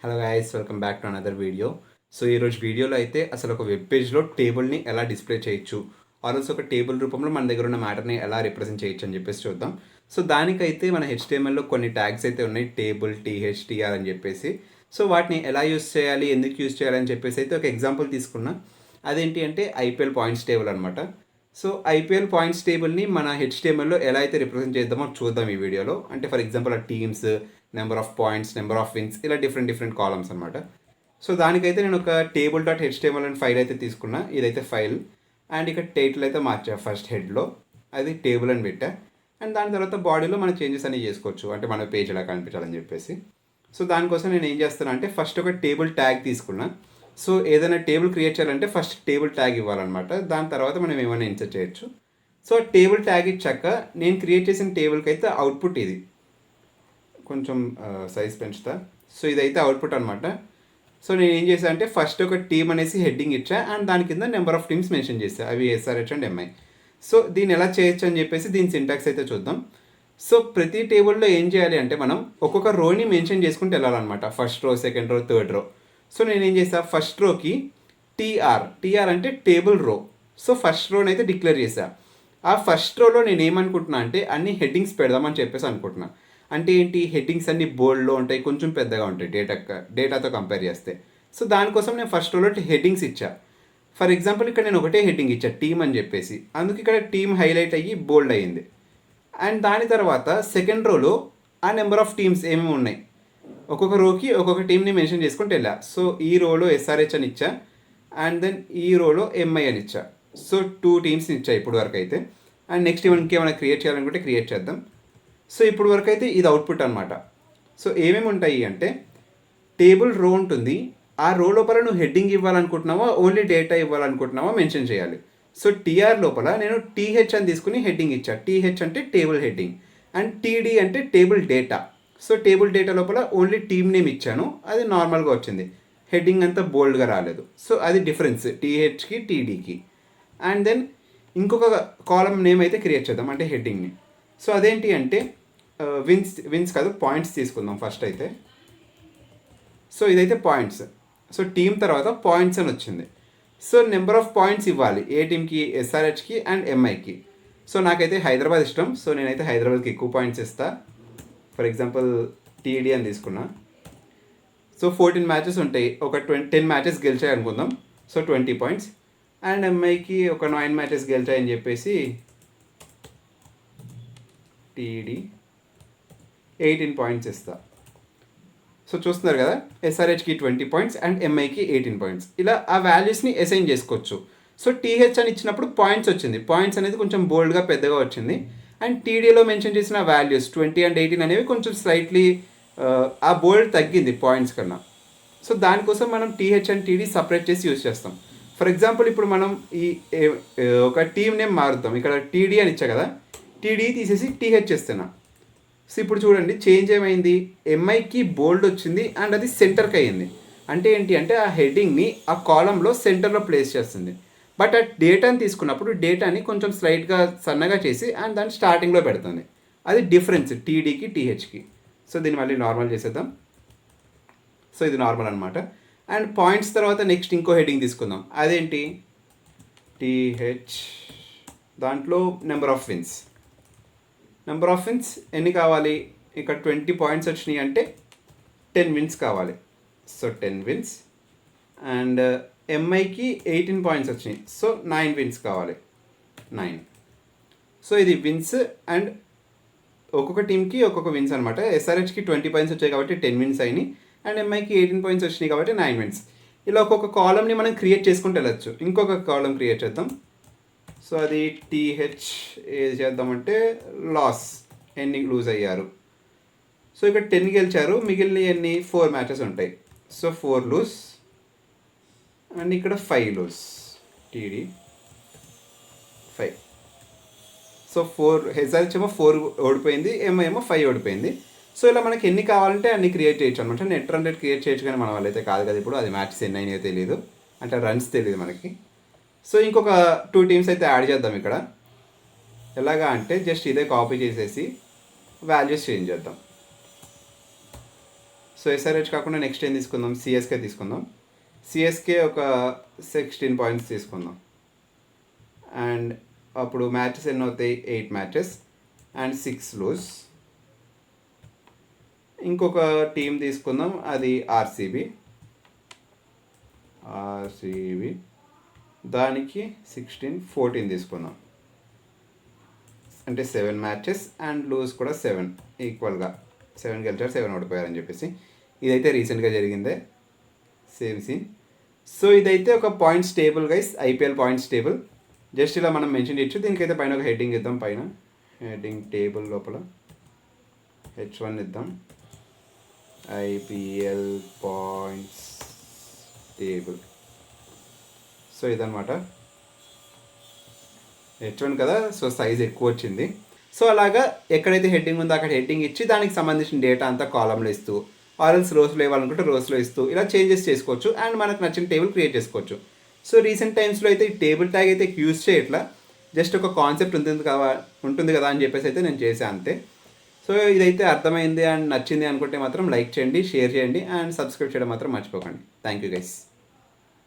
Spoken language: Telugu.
Hello guys, welcome back to another video. So ఈరోజు వీడియోలో అయితే అసలు ఒక వెబ్ పేజ్లో టేబుల్ని ఎలా డిస్ప్లే చేయొచ్చు, ఆల్సో ఒక టేబుల్ రూపంలో మన దగ్గర ఉన్న మ్యాటర్ని ఎలా రిప్రజెంట్ చేయొచ్చు అని చెప్పేసి చూద్దాం. సో దానికైతే మన హెచ్టిఎంఎల్లో కొన్ని ట్యాగ్స్ అయితే ఉన్నాయి, టేబుల్, టీహెచ్టిఆర్ అని చెప్పేసి. సో వాటిని ఎలా యూస్ చేయాలి, ఎందుకు యూస్ చేయాలి అని చెప్పేసి అయితే ఒక ఎగ్జాంపుల్ తీసుకున్నా. అదేంటి అంటే ఐపీఎల్ పాయింట్స్ టేబుల్ అనమాట. సో ఐపీఎల్ పాయింట్స్ టేబుల్ని మన హెచ్టిఎంఎల్లో ఎలా అయితే రిప్రజెంట్ చేద్దామో చూద్దాం ఈ వీడియోలో. అంటే ఫర్ ఎగ్జాంపుల్ ఆ teams, number of points, number of wins, ఇలా డిఫరెంట్ కాలమ్స్ అనమాట. సో దానికైతే నేను ఒక టేబుల్ డాట్ హెచ్టిఎంఎల్ అని ఫైల్ అయితే తీసుకున్నా. ఇదైతే ఫైల్. అండ్ ఇక్కడ టైటిల్ అయితే మార్చా, ఫస్ట్ హెడ్లో అది టేబుల్ అని పెట్టా. అండ్ దాని తర్వాత బాడీలో మన చేంజెస్ అన్ని చేసుకోవచ్చు, అంటే మన పేజ్ ఎలా కనిపించాలని చెప్పేసి. సో దానికోసం నేను ఏం చేస్తాను అంటే ఫస్ట్ ఒక టేబుల్ ట్యాగ్ తీసుకున్నా. సో ఏదైనా టేబుల్ క్రియేట్ చేయాలంటే ఫస్ట్ టేబుల్ ట్యాగ్ ఇవ్వాలన్నమాట. దాని తర్వాత మనం ఏమైనా ఇన్సర్ట్ చేయొచ్చు. సో టేబుల్ ట్యాగ్ ఇచ్చాక నేను క్రియేట్ చేసిన టేబుల్కి అయితే అవుట్పుట్ ఇది. కొంచెం సైజ్ పెంచుతా. సో ఇదైతే అవుట్పుట్ అనమాట. సో నేను ఏం చేశాను అంటే ఫస్ట్ ఒక టీమ్ అనేసి హెడ్డింగ్ ఇచ్చా, అండ్ దాని కింద నెంబర్ ఆఫ్ టీమ్స్ మెన్షన్ చేశా, అవి ఎస్ఆర్హెచ్ అండ్ ఎంఐ. సో దీన్ని ఎలా చేయొచ్చు అని చెప్పేసి దీని సింటాక్స్ అయితే చూద్దాం. సో ప్రతి టేబుల్లో ఏం చేయాలి అంటే మనం ఒక్కొక్క రోని మెన్షన్ చేసుకుంటూ వెళ్ళాలన్నమాట, first row, second row, third row. So నేను ఏం చేశాను, ఫస్ట్ రోకి టీఆర్ అంటే టేబుల్ రో. సో ఫస్ట్ రోని అయితే డిక్లేర్ చేశా. ఆ ఫస్ట్ రోలో నేను ఏమనుకుంటున్నా అంటే అన్ని హెడ్డింగ్స్ పెడదామని చెప్పేసి అనుకుంటున్నా. అంటే ఏంటి, హెడ్డింగ్స్ అన్ని బోల్డ్లో ఉంటాయి, కొంచెం పెద్దగా ఉంటాయి డేటాతో కంపేర్ చేస్తే. సో దానికోసం నేను ఫస్ట్ రోలో హెడ్డింగ్స్ ఇచ్చా. ఫర్ ఎగ్జాంపుల్ ఇక్కడ నేను ఒకటే హెడ్డింగ్ ఇచ్చా, టీమ్ అని చెప్పేసి, అందుకు ఇక్కడ టీమ్ హైలైట్ అయ్యి బోల్డ్ అయ్యింది. అండ్ దాని తర్వాత సెకండ్ రోలో ఆ నెంబర్ ఆఫ్ టీమ్స్ ఏమేమి ఉన్నాయి, ఒక్కొక్క రోకి ఒక్కొక్క టీమ్ని మెన్షన్ చేసుకుంటూ వెళ్ళా. సో ఈ రోలో ఎస్ఆర్హెచ్ అని ఇచ్చా, అండ్ దెన్ ఈ రోలో ఎంఐ అని ఇచ్చా. సో 2 టీమ్స్ని ఇచ్చా ఇప్పుడు వరకు అయితే. అండ్ నెక్స్ట్ ఇంకేమైనా క్రియేట్ చేయాలనుకుంటే క్రియేట్ చేద్దాం. సో ఇప్పుడు వరకు అయితే ఇది అవుట్పుట్ అనమాట. సో ఏమేమి ఉంటాయి అంటే టేబుల్ రో ఉంటుంది. ఆ రో లోపల నువ్వు హెడ్డింగ్ ఇవ్వాలనుకుంటున్నావా, ఓన్లీ డేటా ఇవ్వాలనుకుంటున్నావా మెన్షన్ చేయాలి. సో టీఆర్ లోపల నేను టీహెచ్ అని తీసుకుని హెడ్డింగ్ ఇచ్చా. టీహెచ్ అంటే టేబుల్ హెడ్డింగ్, అండ్ టీడీ అంటే table data. So table data లోపల ఓన్లీ టీమ్ నేమ్ ఇచ్చాను, అది నార్మల్గా వచ్చింది, హెడ్డింగ్ అంతా బోల్డ్గా రాలేదు. సో అది డిఫరెన్స్ టీహెచ్కి టీడీకి. అండ్ దెన్ ఇంకొక కాలం నేమ్ అయితే క్రియేట్ చేద్దాం, అంటే హెడ్డింగ్ని. సో అదేంటి అంటే విన్స్ కాదు, పాయింట్స్ తీసుకుందాం ఫస్ట్ అయితే. సో ఇదైతే పాయింట్స్. సో టీమ్ తర్వాత పాయింట్స్ అని వచ్చింది. సో నెంబర్ ఆఫ్ పాయింట్స్ ఇవ్వాలి ఏ టీమ్కి, ఎస్ఆర్హెచ్కి అండ్ ఎంఐకి. సో నాకైతే హైదరాబాద్ ఇష్టం, సో నేనైతే హైదరాబాద్కి ఎక్కువ పాయింట్స్ ఇస్తా. ఫర్ ఎగ్జాంపుల్ టీడీ అని తీసుకున్నా. సో 14 మ్యాచెస్ ఉంటాయి, ఒక 10 మ్యాచెస్ గెలిచాయి అనుకుందాం, సో 20 పాయింట్స్. అండ్ ఎంఐకి ఒక 9 మ్యాచెస్ గెలిచాయని చెప్పేసి టీడీ 18 పాయింట్స్ ఇస్తా. సో చూస్తున్నారు కదా, ఎస్ఆర్హెచ్కి 20 పాయింట్స్ అండ్ ఎంఐకి 18 పాయింట్స్. ఇలా ఆ వాల్యూస్ని అసైన్ చేసుకోవచ్చు. సో టీహెచ్ అని ఇచ్చినప్పుడు పాయింట్స్ వచ్చింది, పాయింట్స్ అనేది కొంచెం బోల్డ్గా పెద్దగా వచ్చింది. అండ్ టీడీలో మెన్షన్ చేసిన వాల్యూస్ 20 అండ్ 18 అనేవి కొంచెం స్లైట్లీ ఆ బోల్డ్ తగ్గింది పాయింట్స్ కన్నా. సో దానికోసం మనం టీహెచ్ అండ్ టీడీ సపరేట్ చేసి యూజ్ చేస్తాం. ఫర్ ఎగ్జాంపుల్ ఇప్పుడు మనం ఈ ఒక టీమ్ నేమ్ మారుద్దాం. ఇక్కడ టీడీ అని ఇచ్చా కదా, టీడీ తీసేసి టీహెచ్ చేస్తున్నా. సో ఇప్పుడు చూడండి చేంజ్ ఏమైంది, ఎంఐకి బోల్డ్ వచ్చింది అండ్ అది సెంటర్కి అయ్యింది. అంటే ఏంటి అంటే ఆ హెడ్డింగ్ని ఆ కాలంలో సెంటర్లో ప్లేస్ చేస్తుంది. బట్ ఆ డేటాని తీసుకున్నప్పుడు డేటాని కొంచెం స్లైట్గా సన్నగా చేసి అండ్ దాన్ని స్టార్టింగ్లో పెడుతుంది. అది డిఫరెన్స్ టీడీకి టీహెచ్కి. సో దీన్ని మళ్ళీ నార్మల్ చేసేద్దాం. సో ఇది నార్మల్ అనమాట. అండ్ పాయింట్స్ తర్వాత నెక్స్ట్ ఇంకో హెడ్డింగ్ తీసుకుందాం. అదేంటి, టీహెచ్, దాంట్లో number of wins. Number of wins ఎన్ని కావాలి, ఇక్కడ 20 పాయింట్స్ వచ్చినాయి అంటే 10 విన్స్ కావాలి. So 10 wins. అండ్ ఎంఐకి 18 పాయింట్స్ వచ్చినాయి, సో 9 విన్స్ కావాలి, 9. సో ఇది విన్స్ అండ్ ఒక్కొక్క టీంకి ఒక్కొక్క విన్స్ అనమాట. ఎస్ఆర్హెచ్కి 20 పాయింట్స్ వచ్చాయి కాబట్టి 10 విన్స్ అయినాయి, అండ్ ఎంఐకి 18 పాయింట్స్ వచ్చినాయి కాబట్టి 9 విన్స్. ఇలా ఒక్కొక్క కాలంని మనం క్రియేట్ చేసుకుంటూ వెళ్ళచ్చు. ఇంకొక కాలం క్రియేట్ చేద్దాం. సో అది టీహెచ్ ఏది చేద్దామంటే లాస్, ఎన్ని లూజ్ అయ్యారు. సో ఇక్కడ 10 గెలిచారు, మిగిలిన ఎన్ని 4 మ్యాచెస్ ఉంటాయి. సో 4 లూజ్ అండ్ ఇక్కడ 5 లూజ్, టీడీ 5. సో 4 హెచ్ఆర్హెచ్ ఏమో 4 ఓడిపోయింది, ఎంఐ ఏమో 5 ఓడిపోయింది. సో ఇలా మనకి ఎన్ని కావాలంటే అన్ని క్రియేట్ చేయొచ్చు అనమాట. నెట్ రన్ రేట్ క్రియేట్ చేయొచ్చు, కానీ మన వాళ్ళైతే కాదు కదా ఇప్పుడు, అది మ్యాచెస్ ఎన్ని అయినాయో తెలియదు, అంటే రన్స్ తెలియదు మనకి. సో ఇంకొక 2 టీమ్స్ అయితే యాడ్ చేద్దాం ఇక్కడ. ఎలాగా అంటే జస్ట్ ఇదే కాపీ చేసేసి వాల్యూస్ చేంజ్ చేద్దాం. సో ఎస్ఆర్హెచ్ కాకుండా నెక్స్ట్ ఏం తీసుకుందాం, సిఎస్కే తీసుకుందాం. సిఎస్కే ఒక 16 పాయింట్స్ తీసుకుందాం. అండ్ అప్పుడు మ్యాచెస్ ఎన్ని అవుతాయి, 8 మ్యాచెస్ అండ్ 6 లూజ్. ఇంకొక టీం తీసుకుందాం, అది ఆర్సీబీ. దానికి 14 తీసుకుందాం, అంటే 7 మ్యాచెస్ అండ్ లూజ్ కూడా 7, ఈక్వల్గా 7 గెలిచారు 7 ఓడిపోయారని చెప్పేసి. ఇదైతే రీసెంట్గా జరిగిందే, సేమ్ సీన్. సో ఇదైతే ఒక points table guys, IPL points table. Just ఇలా మనం మెన్షన్ చేయొచ్చు. దీనికైతే పైన ఒక హెడ్డింగ్ ఇద్దాం, పైన హెడ్డింగ్ టేబుల్ లోపల H1 ఇద్దాం, ఐపీఎల్ పాయింట్స్ టేబుల్. సో ఇదనమాట H1 కదా, సో సైజ్ ఎక్కువ వచ్చింది. సో అలాగా ఎక్కడైతే హెడ్డింగ్ ఉందో అక్కడ హెడ్డింగ్ ఇచ్చి దానికి సంబంధించిన డేటా అంతా కాలంలో ఇస్తూ, ఆర్ఎల్స్ రోస్లో ఇవ్వాలనుకుంటే రోస్లో ఇస్తూ ఇలా చేంజెస్ చేసుకోవచ్చు అండ్ మనకు నచ్చిన టేబుల్ క్రియేట్ చేసుకోవచ్చు. సో రీసెంట్ టైమ్స్లో అయితే ఈ టేబుల్ ట్యాగ్ అయితే యూజ్ చేయట్లా, జస్ట్ ఒక కాన్సెప్ట్ ఉంటుంది కదా అని చెప్పేసి అయితే నేను చేశాను అంతే. సో ఇదైతే అర్థమైంది అండ్ నచ్చింది అనుకుంటే మాత్రం లైక్ చేయండి, షేర్ చేయండి అండ్ సబ్స్క్రైబ్ చేయడం మాత్రం మర్చిపోకండి. Thank you guys.